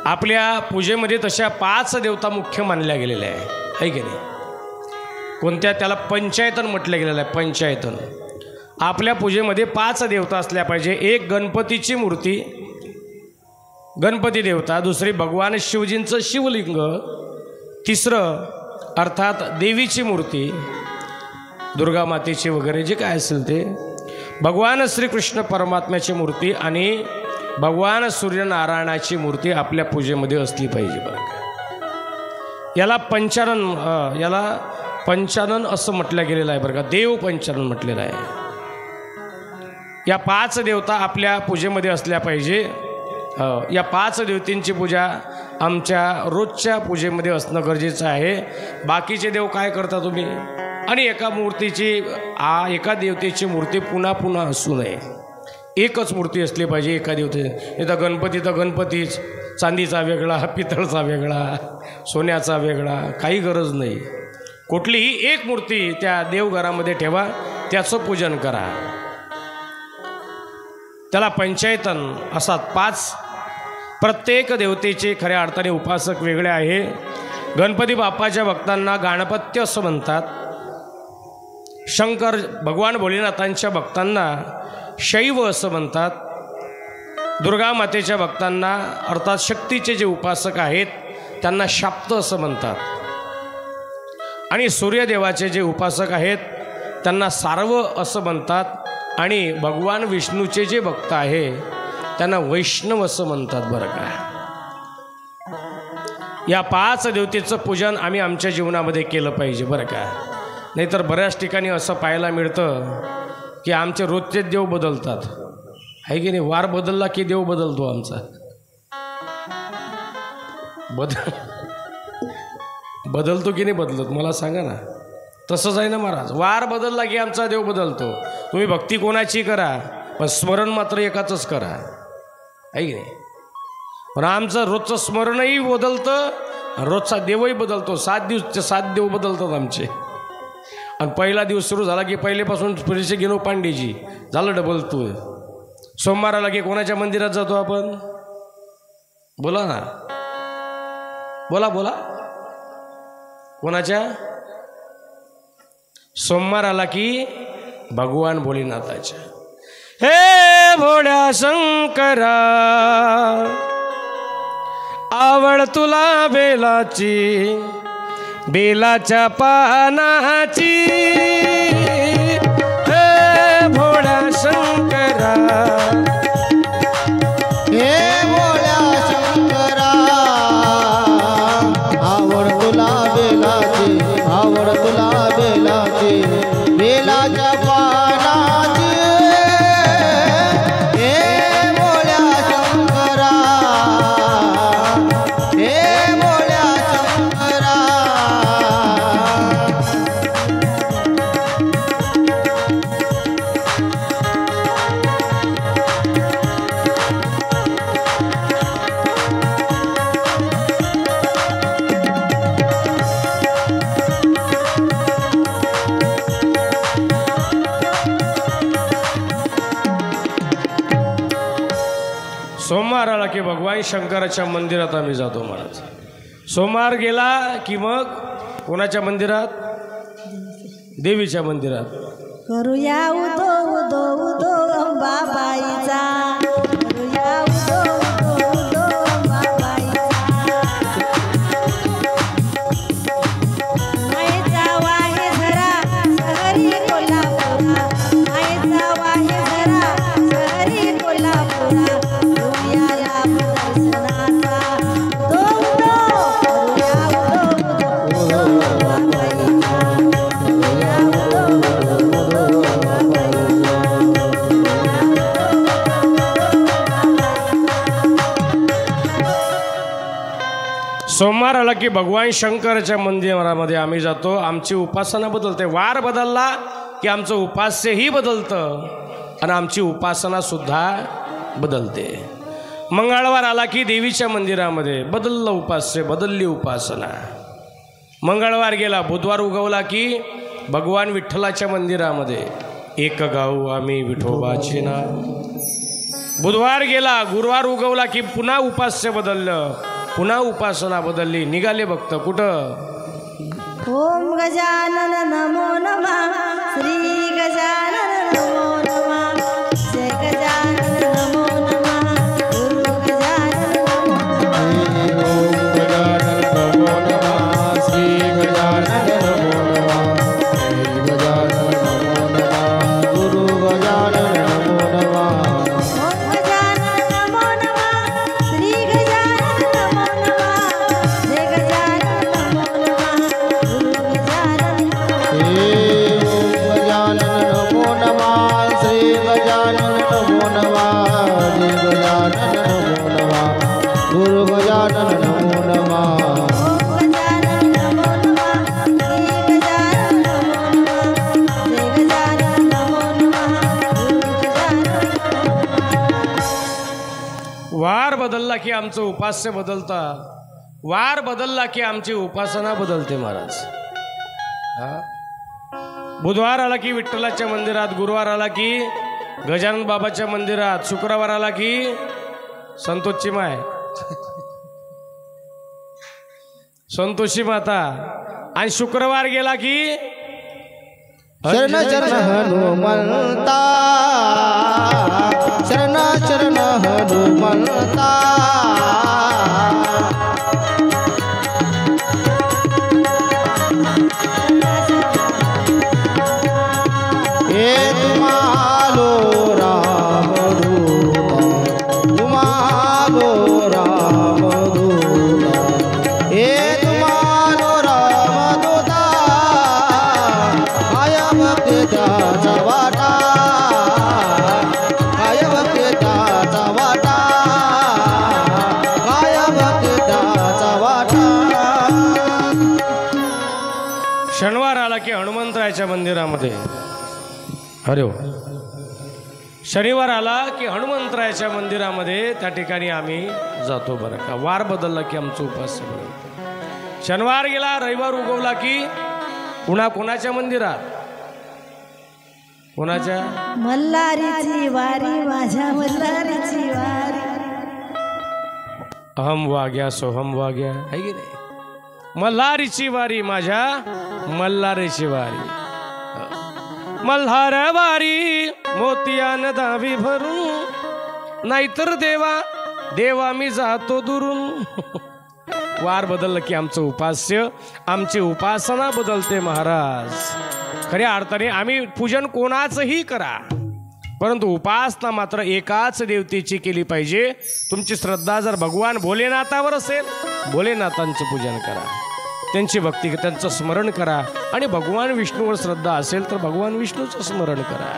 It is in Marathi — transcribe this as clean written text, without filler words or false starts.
आपल्या पूजेमध्ये तशा 5 देवता मुख्य मानल्या गेलेल्या आहे की नाही? कोणत्या? त्याला पंचायतन म्हटलं गेलेलं आहे. पंचायतन. आपल्या पूजेमध्ये 5 देवता असल्या पाहिजे. एक गणपतीची मूर्ती, गणपती देवता. दुसरी भगवान शिवजींचं शिवलिंग. तिसरं अर्थात देवीची मूर्ती, दुर्गा मातेची वगैरे जे काय असेल ते. भगवान श्रीकृष्ण परमात्म्याची मूर्ती आणि भगवान सूर्यनारायणाची मूर्ती आपल्या पूजेमध्ये असली पाहिजे. बघा, याला पंचानन असं म्हटलं गेलेलं आहे बरं का. देव पंचानन म्हटलेलं आहे. या 5 देवता आपल्या पूजेमध्ये असल्या पाहिजे. या 5 देवतींची पूजा आमच्या रोजच्या पूजेमध्ये असणं गरजेचं आहे. बाकीचे देव काय करता तुम्ही? आणि एका देवतेची मूर्ती पुन्हा पुन्हा असू नये. एकच मूर्ती असली पाहिजे एका देवतेची. इथं गणपती तर गणपतीच, चांदीचा वेगळा, पितळचा वेगळा, सोन्याचा वेगळा, काही गरज नाही. कुठलीही एक मूर्ती त्या देवघरामध्ये ठेवा, त्याचं पूजन करा. त्याला पंचायतन असतात. 5 प्रत्येक देवतेचे खऱ्या अर्थाने उपासक वेगळे आहे. गणपती बाप्पाच्या भक्तांना गणपत्य असं म्हणतात. शंकर भगवान भोलेनाथांच्या भक्तांना शैव असं म्हणतात. दुर्गा मातेच्या भक्तांना अर्थात शक्तीचे जे उपासक आहेत त्यांना शाक्त असं म्हणतात. आणि सूर्यदेवाचे जे उपासक आहेत त्यांना सार्व असं म्हणतात. आणि भगवान विष्णूचे जे भक्त आहे त्यांना वैष्णव असं म्हणतात. बरं का, या 5 देवतेचं पूजन आम्ही आमच्या जीवनामध्ये केलं पाहिजे. बरं का, नाहीतर बऱ्याच ठिकाणी असं पाहायला मिळतं की आमचे रोजचे देव बदलतात. आहे की नाही? वार बदलला की देव बदलतो आमचा. बदलतो की नाही बदलत? मला सांगा ना. तसंच आहे ना महाराज. वार बदलला की आमचा देव बदलतो. तुम्ही भक्ती कोणाची करा, पण स्मरण मात्र एकाचंच करा. आहे की नाही? पण आमचं रोजचं स्मरणही बदलतं, रोजचा देवही बदलतो. 7 दिवस 7 देव बदलतात आमचे. आणि पहिला दिवस सुरू झाला की पहिलेपासून परिचय घेणं पांडेजी झालं डबल. तू सोमवाराला की कोणाच्या मंदिरात जातो आपण? बोला ना, बोला. कोणाच्या? सोमवार आला की भगवान भोलेनाथाच्या. हे भोळ्या शंकरा, आवड तुला बेलाची, बेलाच्या पानाची. हे भोळ्या शंकरा, हे भोळ्या शंकरा, आवड तुला बेलाची, आवड तुला बेलाची, बेलाच्या पानाची. हे भोळ्या शंकरा, हे भोळ्या शंकरा. सोमवार आला की भगवान शंकराच्या मंदिरात आम्ही जातो महाराज. सोमवार गेला की मग कोणाच्या मंदिरात? देवीच्या मंदिरात. करूया उदो उदो उदो अंबाबाईचा, करूया उदो उदो उदो अंबाबाईचा. मायेचा वाहे झरा शहरी कोल्हापुरा, मायेचा वाहे झरा शहरी कोल्हापुरा. करूया लाभ दर्शनाचा उदो उदो, करूया उदो उदो उदो अंबाबाईचा, करूया उदो उदो उदो अंबाबाईचा. सोमवार आला की भगवान शंकराच्या मंदिरामध्ये आम्ही जातो. आमची उपासना बदलते. वार बदलला की आमचं उपास्यही बदलतं आणि आमची उपासनासुद्धा बदलते. मंगळवार आला की देवीच्या मंदिरामध्ये बदललं उपास्य, बदलली उपासना. मंगळवार गेला, बुधवार उगवला की भगवान विठ्ठलाच्या मंदिरामध्ये एक गाऊ आम्ही विठोबाचे नाव. बुधवार गेला, गुरुवार उगवला की पुन्हा उपास्य बदललं, पुन्हा उपासना बदलली. निघाले भक्त कुठं? ओम गजानन नमो नमः, श्री गजानन नमो नमः, जय गजानन नमो नमः, गुरु गजानन नमो नमः. श्री गजानन नमो नमः, श्री गजानन नमो नमः, गुरु गजानन नमो नमः. ओम गजानन नमो नमः, श्री गजानन नमो नमः, जय गजानन नमो नमः, गुरु गजानन ओम गजानन नमो नमः, श्री गजानन नमो नमः, श्री गजानन नमो नमः, गुरु गजानन नमो नमः. ओम गजानन नमो नमः, श्री गजानन नमो नमः, जय गजानन नमो नमः, गुरु गजानन नमो नमः. वार बदलला की आमचं उपास्य बदलता, वार बदलला की आमची उपासना बदलते महाराज. हा? बुधवार आला की विठ्ठलाच्या मंदिरात, गुरुवार आला की गजानन बाबाच्या मंदिरात, शुक्रवार आला की संतोषची माय संतोषी माता, आणि शुक्रवार गेला की शरण शरण हनुमंता, शरण शरण हनुमंता. हे तुम्हालो रामदूत, तुम्हालो रामदूत, हे तुम्हालो रामदूत, काय भक्ताचा वाटा, काय भक्ताचा वाटा, काय भक्ताचा वाटा. शनिवार आला की हनुमंतरायाच्या मंदिरामध्ये, अरे हो, शनिवार आला की हनुमंतरायाच्या मंदिरामध्ये त्या ठिकाणी आम्ही जातो बरं का. वार बदलला की आमचं उपास्य बदलतं. शनिवार गेला, रविवार उगवला की पुन्हा कोणाच्या मंदिरात? कोणाच्या? मल्हारीची वारी, माझ्या मल्हारीची वारी. अहम वाग्या सोहम वाग्या, आहे की नाही? मल्हारीची वारी, माझ्या मल्हारीची वारी. मल्हार वारी मोतियान दावी भरून, नाहीतर देवा देवा मी जातो दुरून. वार बदललं की आमचं उपास्य, आमची उपासना बदलते महाराज. खऱ्या अर्थाने आम्ही पूजन कोणाचंही करा, परंतु उपासना मात्र एकाच देवतेची केली पाहिजे. तुमची श्रद्धा जर भगवान भोलेनाथावर असेल, भोलेनाथांचं पूजन करा, त्यांची भक्ती करा, त्यांचं स्मरण करा. आणि भगवान विष्णूवर श्रद्धा असेल तर भगवान विष्णूचं स्मरण करा.